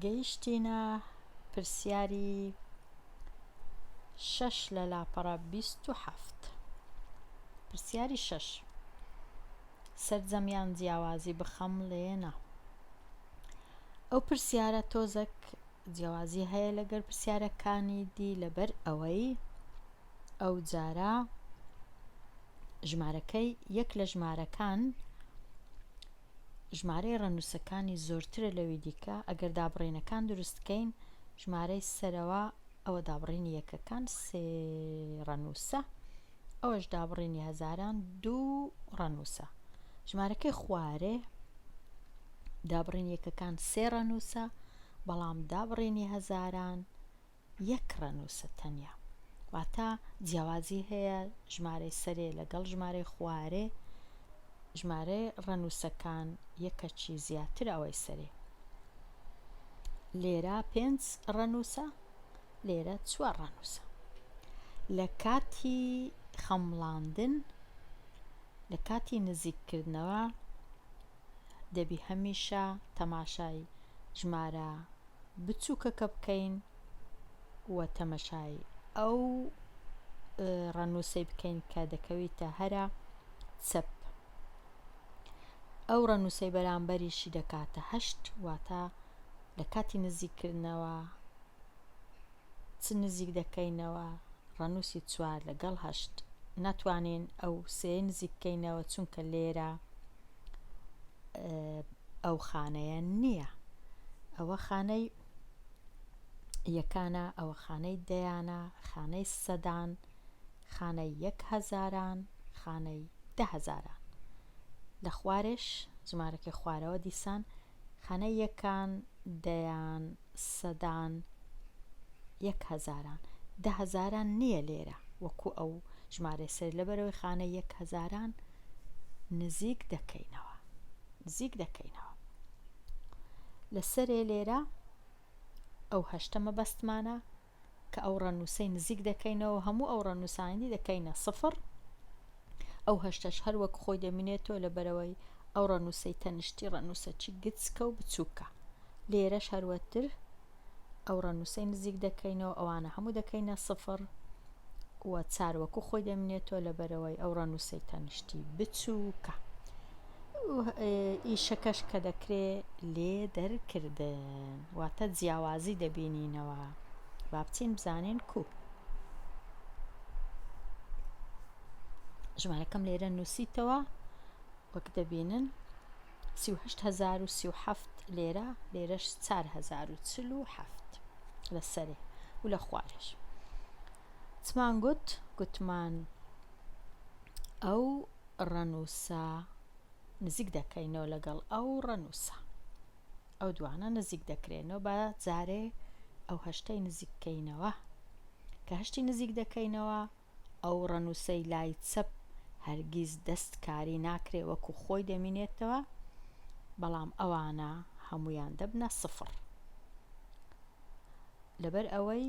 گەیشتینە پرسیاری 6 لە لاپەڕە 27. پرسیاری 6 سەرجەمیان جیاوازی بخەمڵێنە. ئەو پرسیارە تۆزێک جیاوازی هەیە لەگەڵ پرسیارەکانی دی لەبەر ئەوەی ئەو جارە ژمارەکەی یەک لە ژمارەکان ژمارەی ڕەنووسەکانی زۆرترە لەوەی دیکە. ئەگەر دابڕینەکان دروستکەین ژمارەی سەرەوە ئەوە دابڕینی یەکەکان 3 ڕەنووسە، ئەوەش دابڕینی هەزاران 2 ڕەنووسە. ژمارەکەی خوارێ دابڕینی یەکەکان 3 ڕەنووسە، بەڵام دابڕینی هەزاران 1 ڕەنووسە تەنیا. واتە جیاوازی هەیە ژمارەی سەرێ لەگەڵ ژمارەی خوارێ، ژمارەی ڕەنووسەکان یەکەکی زیاتر ئەوەی سەرێ. لێرە 5 ڕەنووسە، لێرە 4 ڕەنووسە. لە کاتی خەمڵاندن، لە کاتی نزیککردنەوە دەبی هەمیشە تەماشای ژمارە بچووکەکە بکەین و تەماشای ئەو ڕەنووسەی بکەین کە دەکەویتە هەرە چەپ. ئەو ڕەنووسەی بەرامبەریشی دەکاتە 8، واتە لە کاتی نزیککردنەوە چ نزیک دەکەینەوە ڕەنووسی 4 لەگەڵ 8 ناتوانین ئەو سێ نزیککەینەوە چونکە لێرە ئەو خانەیە نییە. ئەوە خانەی یەکانە، ئەوە خانەی دەیانە، خانەی سەدان، خانەی 1,000، خانەی 10,000. لە خوارش ژمارەکەی خوارەوە دیسان خانەی یەکان، دەیان، سەدان، 1,000. 10,000 نییە لێرە وەکو ئەو ژمارە سەر، لەبەرەوەی خانەی 1,000 نزیک دەکەینەوە. لە سەرێ لێرە ئەو 8ەمە بەستمانە کە ئەو ڕەنووسەی نزیک دەکەینەوە، هەموو ئەو ڕەنووسانی دەکەینە 0. ئەو 8ەش هەر وەک خۆی دەمینێتەوە لەبەرەوەی ئەو ڕەنووسەی تەنیشتی ڕەنووسەکی گچکە و بچووکە. لێرەش هەروەتر ئەو ڕەنووسەی نزیک دەکەینەوە، ئەوانە هەموو دەکەینە 0 و 4 وەکو خۆی دەمینێتەوە لەبەرەوەی ئەو ڕەنووسەی تەنیشتی بچووکە. ئیشەکەش کە دەکرێ لێ دەرکردن، واتە جیاوازی دەبینینەوە. با بچین بزانین کو. ژمارەکەم لێرە نووسیتەوە وەک دەبینن 38,037 لێرە، لێرەش 4,047 لە سەرێ و لە خوارش. چمان گوتمان ئەو ڕەنووسە نزیک دەکەینەوە لەگەڵ ئەو ڕەنووسە، ئەو دوانە نزیک دەکرێنەوە. بە جارێ ئەو 8ەی نزیککەینەوە، کە 8ی نزیک دەکەینەوە ئەو ڕەنووسەی لای چەپ هەرگیز دەستکاری ناکرێ وەکو خۆی دەمینێتەوە، بەڵام ئەوانە هەمویان دەبنە 0. لەبەر ئەوەی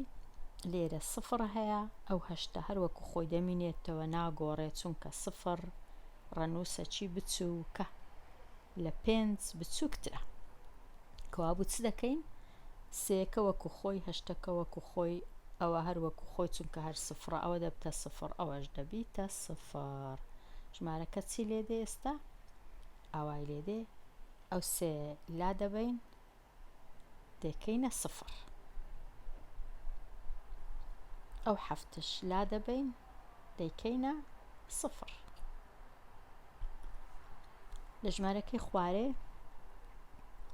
لێرە 0 هەیە، ئەو 8ە هەر وەکو خۆی دەمینێتەوە ناگۆڕێت، چونکە 0 ڕەنووسەکی بچووکە لە 5 بچووکترە. کەوابوو چ دەکەین؟ 3ەکە وەکو خۆی، 8ەکە وەکو خۆی، ئەوە هەر وەکو خۆی چونکە هەر 0 ئەوە دەبتە 0، ئەوەش دەبیتە 0. ژمارەکە چی لێدێ ئێستا؟ ئاوای لێدێ، ئەو 3 لا دەبین دەکەینە 0، ئەو 7ش لا دەبین دەکەینە 0. لە ژمارەکەی خوارێ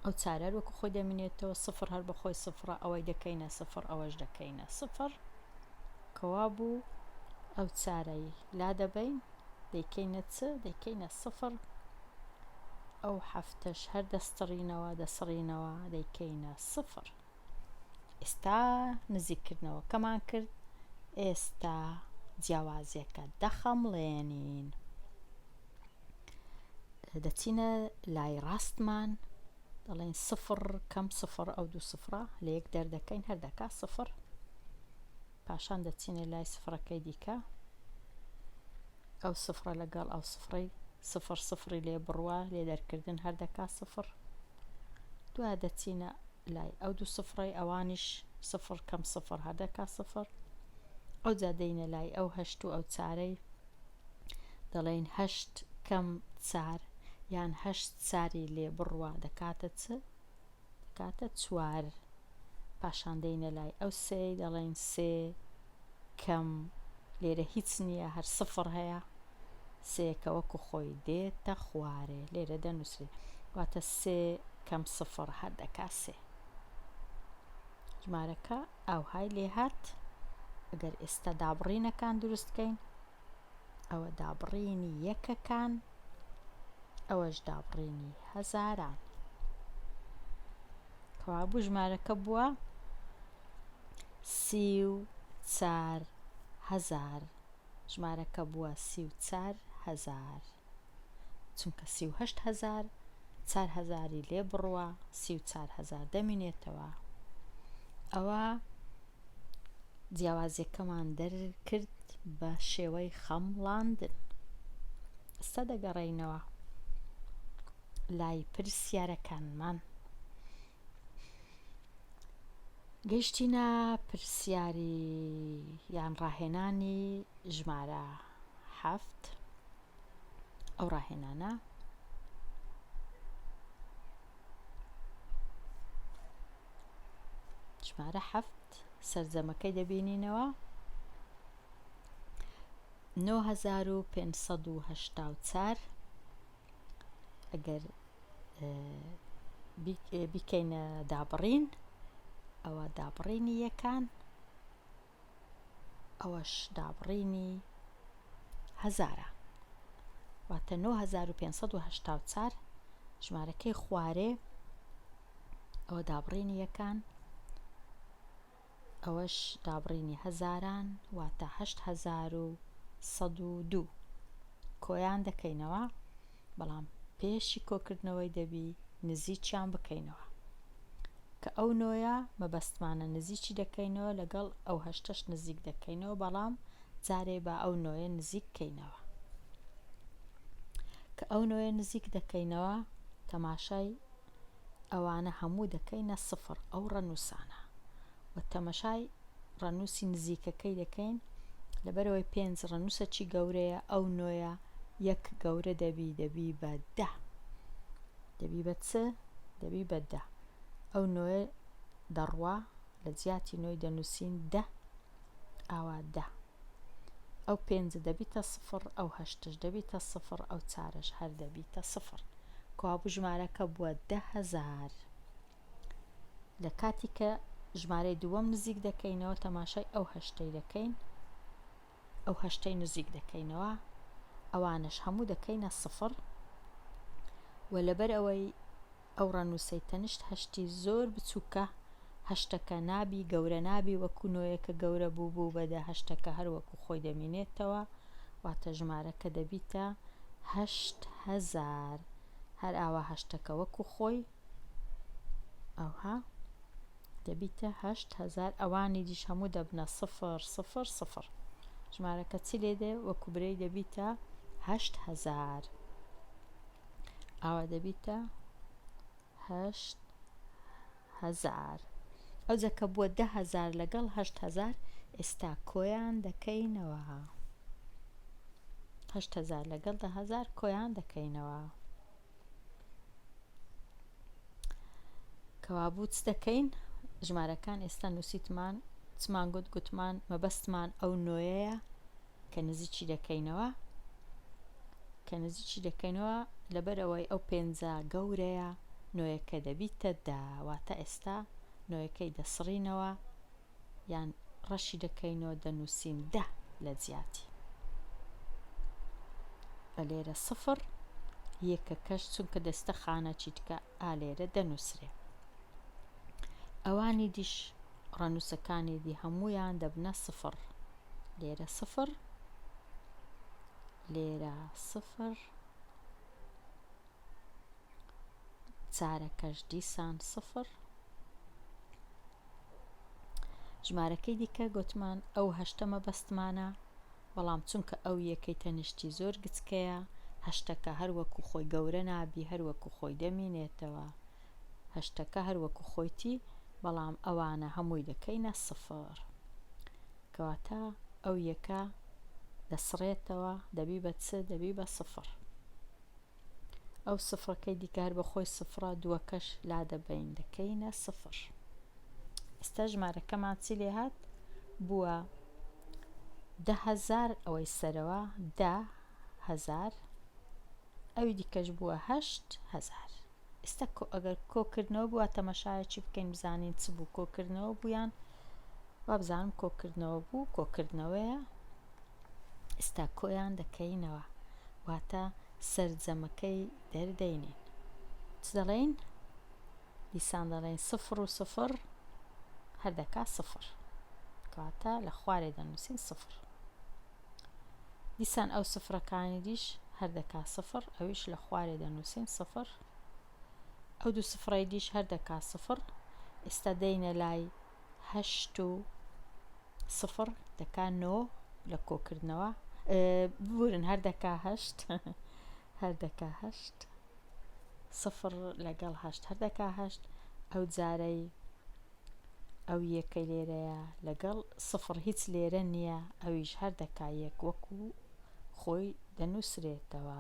ئەو 4 وەکو خۆی دەمینێتەوە، 0 هەر بەخۆی 0، ئەوەی دەکەینە 0، ئەوەش دەکەینە 0. کەوابوو ئەو 4ەی لا دەبین دەکەینە چ؟ دەکەینە 0. ئەو 7ش هەر دەستڕینەوە دەکەینە 0. ئێستا نزیککردنەوە کەمان کرد، ئێستا جیاوازیەکە دەخەمڵێنین. دەچینە لای ڕاستمان، دەڵێن 0 کەم 0 ئەو 2 سفرە لە یەک دەردەکەین، هەر دەکا 0. پاشان دەچینە لای سفرەکەی دیکە، ئەو 0 لەگەڵ ئەو سفرەی 0 لێ بڕوە لێ دەرکردن هەر دەکا 0. دوای دەچینە لای ئەو دوو سفڕی ئەوانیش سفر کەم سفر هەردەکا سفر ئەو جا دەینە لای ئەو هەشت و ئەو چارەی دەڵێن هەشت کەم چار یان هەشت چاری لێ بڕوە دەکاتە چ؟ دەکاتە چوار. پاشان دەینە لای ئەو سێی دەڵێن سێ کەم لێرە هیچ نییە هەر سفر هەیە سێکە وەکو خۆی دێتە خوارێ لێرە دەنووسێ واتە سێ کەم سفر هەردەکا سێ. ژمارەکە ئاوهای لێ هات. ئەگەر ئێستا دابڕینەکان دروستکەین ئەوە دابڕینی یەکەکان ئەوەش دابڕینی هەزاران. کەوابوو ژمارەکە بووە 34,000. ژمارەکە بووە 34,000 چونکە 38,000 4,000 لێ بڕوە 34,000 دەمێنێتەوە. ئەوە جیاوازیەکەمان دەرکرد بە شێوەی خەمڵاندن. ئێستا دەگەڕێینەوە لای پرسیارەکانمان. گەیشتینە پرسیاری یان ڕاهێنانی ژمارە 7. ئەو ڕاهێنانە ژمارە 7 سەرجەمەکەی دەبینینەوە 9584. ئەگەر بیکەینە دابڕین ئەوە دابڕینی یەکان ئەوەش دابڕینی هەزارە واتە 9584 ژمارەکەی خوارێ ئەوە دابڕینی یەکان ئەوەش دابڕینی هەزاران واتە 8102. کۆیان دەکەینەوە بەڵام پێشی کۆکردنەوەی دەبی نزیکیان بکەینەوە کە ئەو نۆیە مەبەستمانە نزیکی دەکەینەوە لەگەڵ ئەو هەشتەش نزیک دەکەینەوە بەڵام جارێ بە ئەو نۆیە نزیک بکەینەوە. کە ئەو نۆیە نزیک دەکەینەوە تەماشای ئەوانە هەموو دەکەینە سفر ئەو ڕەنووسانە و تەماشای ڕەنووسی نزیکەکەی دەکەین لەبەرەوەی 5 ڕەنووسەکی گەورەیە ئەو نۆیە یەک گەورە دەبی بە 10 دەبی بە چ؟ دەبی بە 10. ئەو نۆیە دەڕوا لە جیاتی نۆی دەنووسین 10 ئاوا 10. ئەو 5 دەبیتە سفر ئەو هەشتش دەبیتە سفر ئەو چارەش هەر دەبیتە سفر. کەوابوو ژمارەکە بووە 10,000. لە کاتی کە ژمارەی دووەم نزیک دەکەینەوە تەماشای ئەو هەشتەی دەکەین ئەو هەشتەی نزیک دەکەینەوە ئەوانش هەموو دەکەینە سفر و لەبەر ئەوەی ئەو ڕەنووسەی تەنیشت هەشتی زۆر بچووکە هەشتەکە نابی گەورە نابی وەکو نۆیەکە گەورە بوو بە 10 هەشتەکە هەر وەکو خۆی دەمێنێتەوە واتە ژمارەکە دەبیتە 8,000 هەر ئاوا هەشتەکە وەکو خۆی ئەوها دەبیتە 8,000. ئەوانی دیش هەموو دەبنە 0,0,0. ژمارەکە چی لێدێ وەکو برەی دەبیتە 8,000 ئاوا دەبیتە 8,000. ئەو جەکە بووە 10,000 لەگەڵ 8,000 ئێستا کۆیان دەکەینەوە 8,000 لەگەڵ 10,000 کۆیان دەکەینەوە. کەوابوو چ دەکەین؟ ژمارەکان ئێستا نووسیتمان چمان گوتمان مەبەستمان ئەو نۆیەیە کە نزیکی دەکەینەوە لەبەرەوەی ئەو 5 گەورەیە نۆیەکە دەبیتە 10 واتە ئێستا نۆیەکەی دەسڕینەوە یان ڕەشی دەکەینەوە دەنووسین 10 لە جیاتی بە لێرە سفر یەکەکەش چونکە دەستە خانە چیتکە ئالێرە دەنووسرێ. ئەوانی دیش ڕەنووسەکانی دی هەمویان دەبنە سفر لێرە سفر لێرە سفر چارەکەش دیسان سفر. ژمارەکەی دیکە گوتمان ئەو هەشتە مەبەستمانە بەڵام چونکە ئەو یەکەی تەنیشتی زۆر گچکەیە هەشتەکە هەر وەکو خۆی گەورە نابی هەر وەکو خۆی دەمێنێتەوە هەشتەکە هەروەکو خۆیتی بەڵام ئەوانە هەمووی دەکەینە سفر کەواتە ئەو یەکە دەسڕێتەوە دەبی بە چ دەبی بە سفر ئەو سفرەکەی دیکە هەر بەخۆی سفرە دووەکەش لا دەبین دەکەینە سفر ئێستا ژمارەکەمان چی لێ هات بووە 10,000 ئەوەی سەرەوە 10,000 ئەوی دیکەش بووە 8,000 ئێستا ئەگەر کۆکردنەوە بووە تەمەشایەکی بکەین بزانین چ بوو کۆکردنەوە بوویان وا بزانم کۆکردنەوە بوو کۆکردنەوەیە ئێستا کۆیان دەکەینەوە واتە سەرجەمەکەی دەردەینین چ دەڵێین دیسان دەڵێن سفر و سفر هەردەکا سفر کەواتە لە خوارێ دەنووسین سفر دیسان ئەو سفرەکانی دیش هەردەکا سفر ئەویش لە خوارێ دەنووسین سفر ئەو دوو سفرەی دیش هەردەکا سفر ئێستا دەینە لای 8 و سفر دەکا 9 لە کۆکردنەوە بورن هەردەکا 8 هەردەکا 8 سفر لەگەڵ 8 هەردەکا 8 ئەو جارەی ئەو یەکەی لێرەیە لەگەڵ سفر هیچ لێرە نییە ئەویش هەردەکا یەک وەکو خۆی دەنووسرێتەوە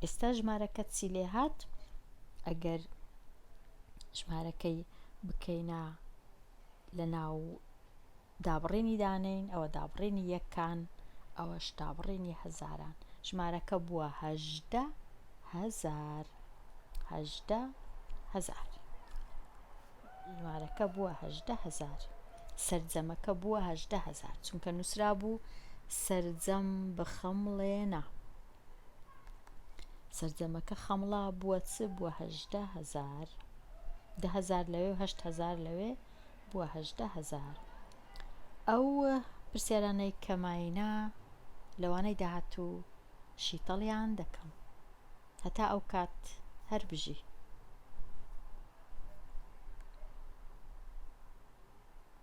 ئێستا ژمارەکە چی لێ هات ئەگەر ژمارەکەی بکەینە لە ناو دابڕێنی دانین ئەوە دابڕێنی یەکان ئەوەش دابڕێنی هەزاران ژمارەکە بووە 18,000 ژمارەکە بووە 18,000 سەرجەمەکە بووە 18,000 چونکە نووسرا بوو سەرجەم بخەمڵێنە سەرجەمەکە خەمڵا بووە چ بووە 18,000 10,000 لەوێ و 8,000 لەوێ بووە 18,000 ئەو پرسیارانەی کەماینە لەوانەی داهاتوو شیتەڵیان دەکەم هەتا ئەو کات هەر بژی